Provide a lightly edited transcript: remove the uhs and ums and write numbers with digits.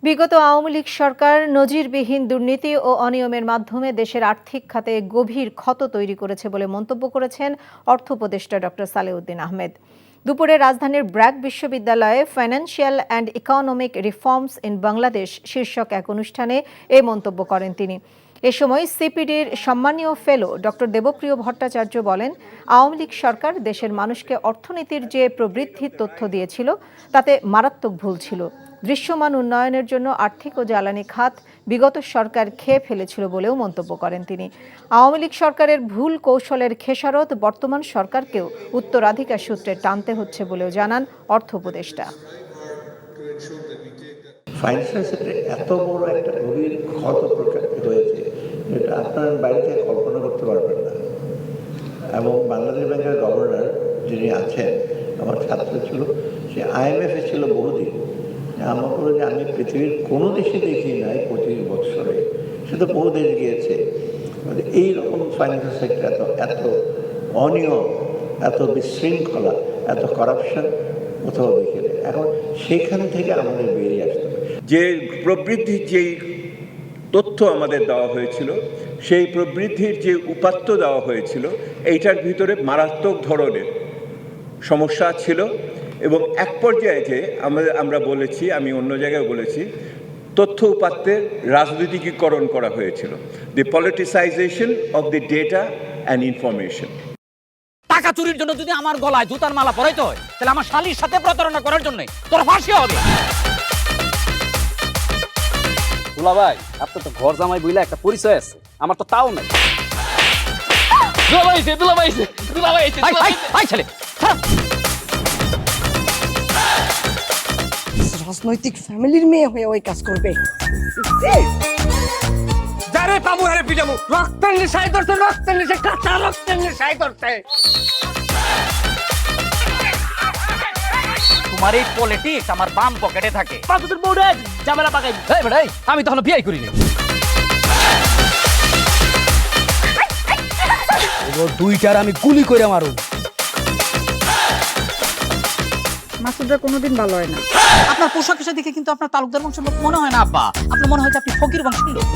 বিগত আওয়ামী লীগ সরকার নজিরবিহীন দুর্নীতি ও অনিয়মের মাধ্যমে দেশের আর্থিক খাতে গভীর ক্ষত তৈরি করেছে বলে মন্তব্য করেছেন অর্থ উপদেষ্টা ডক্টর সালেউদ্দিন আহমেদ। দুপুরে রাজধানীর ব্র্যাক বিশ্ববিদ্যালয়ে financial and economic reforms in Bangladesh শীর্ষক এক অনুষ্ঠানে এ মন্তব্য করেন তিনি। এ সময় সিপিডির সম্মানীয় ফেলো ডক্টর দেবপ্রিয় ভট্টাচার্য বলেন, আওয়ামী লীগ সরকার দেশের মানুষকে অর্থনীতির যে প্রবৃদ্ধির তথ্য দিয়েছিল তাতে মারাত্মক ভুল ছিল। দৃশ্যমান উন্নয়নের জন্য আর্থিক ও জ্বালানি খাত বিগত সরকার খেয়ে ফেলেছিল বলেও মন্তব্য করেন তিনি। আওয়ামী লীগ সরকারের ভুল কৌশলের খেসারত বর্তমান সরকারকেও উত্তরাধিকার সূত্রে টানতে হচ্ছে বলেও জানান অর্থ উপদেষ্টা। ফাইন্যান্সিয়াল সেক্টরে এত বড় একটা গভীর ক্ষত প্রকাশিত হয়েছে, এটা আপনার বাইরে থেকে কল্পনা করতে পারবেন না। এবং বাংলাদেশ ব্যাংকের গভর্নর যিনি আছেন, আমার ছাত্র ছিল, সে IMF-এ ছিল বহুদিন। আমার বলে যে আমি পৃথিবীর কোনো দেশে দেখি নাই 25 বছরে, সে তো বহু দেশ গিয়েছে। এইরকম ফাইন্যান্সিয়াল সেক্টর এত অনিয়ম, এত বিশৃঙ্খলা, এত করাপশন কোথাও দেখে নেই। এখন সেখান থেকে আমাদের বেরিয়ে আসতে হবে। যে প্রবৃদ্ধির যেই তথ্য আমাদের দেওয়া হয়েছিল, সেই প্রবৃদ্ধির যে উপাত্ত দেওয়া হয়েছিল, এইটার ভিতরে মারাত্মক ধরনের সমস্যা ছিল। এবং এক পর্যায়ে যে আমরা বলেছি, আমি অন্য জায়গায় বলেছি, তথ্য উপাত্তের রাজনীতিকীকরণ করা হয়েছিল, the politicization of the data and information. টাকা চুরির জন্য যদি আমার গলায় জুতার মালা পরাইতে হয়, তাহলে আমার শালীর সাথে প্রতারণা করার জন্য তোর ফাঁসি হবে। দুলা ভাই, আপনার তো ঘর জামাই বইলা একটা পরিচয় আছে, আমার তো তাও নাই। রাজনৈতিক ফ্যামিলির মেয়ে হয়ে ওই কাজ করবে। যারে পাবো হারে পিটাবো, রক্তের নেশায় ধরতে, রক্তের নেশায়, কাঁচা রক্তের নেশায় ধরতে। তোমার এই পলিটিক্স আমার বাম পকেটে থাকে। তোর বউরে ঝামেলা পাকাই। এই বেটা, আমি তখন বিয়ে করিনি। দুইটার আমি গুলি করে মারু। মাসুদরা কোনোদিন ভালো হয় না। আপনার পোশাক আশাক দেখে কিন্তু আপনার তালুকদার বংশের লোক মনে হয় না আব্বা, আপনার মনে হয় যে আপনি ফকির বংশের লোক।